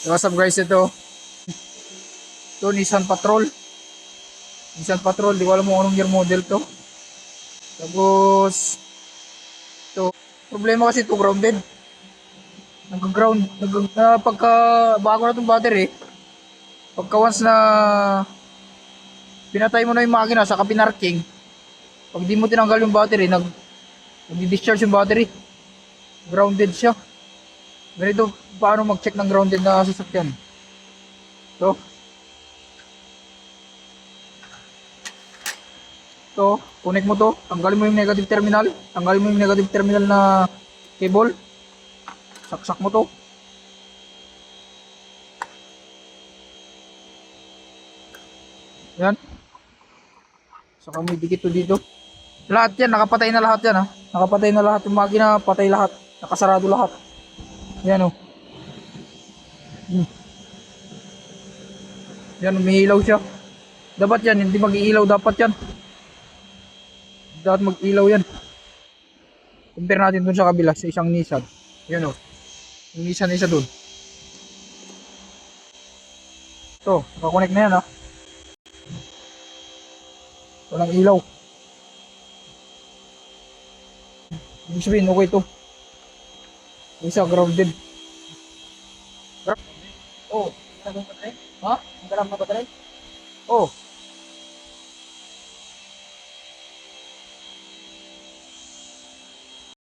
What's up guys, ito Nissan Patrol. Nissan Patrol, di ko alam mo anong year model to. Tapos, ito, problema kasi ito grounded. Nag-ground, pagka bago na itong battery, pagka once na pinatay mo na yung makina sa pinarking, pag di mo tinanggal yung battery, nag-discharge yung battery. Grounded siya. Ganito, paano mag-check ng grounded na sasakyan? So, connect mo to, tanggalin mo yung negative terminal, tanggalin mo yung negative terminal na cable, saksak mo to. Yan. Saka mo idikit to dito. Lahat yan, nakapatay na lahat yan ha. Nakapatay na lahat yung makina, patay lahat. Nakasarado lahat. Yan o. Yan, umiilaw siya. Dapat yan, hindi mag-iilaw dapat yan. Dapat mag-ilaw yan. Compare natin dun sa kabila, sa isang Nissan. Yan o. Yung Nissan na isa dun. Ito, nakakonect na yan ha. Walang ilaw. Ibig sabihin, okay ito. Isa, grounded. Oh, ha? Ang galang na ba tayo? Oh,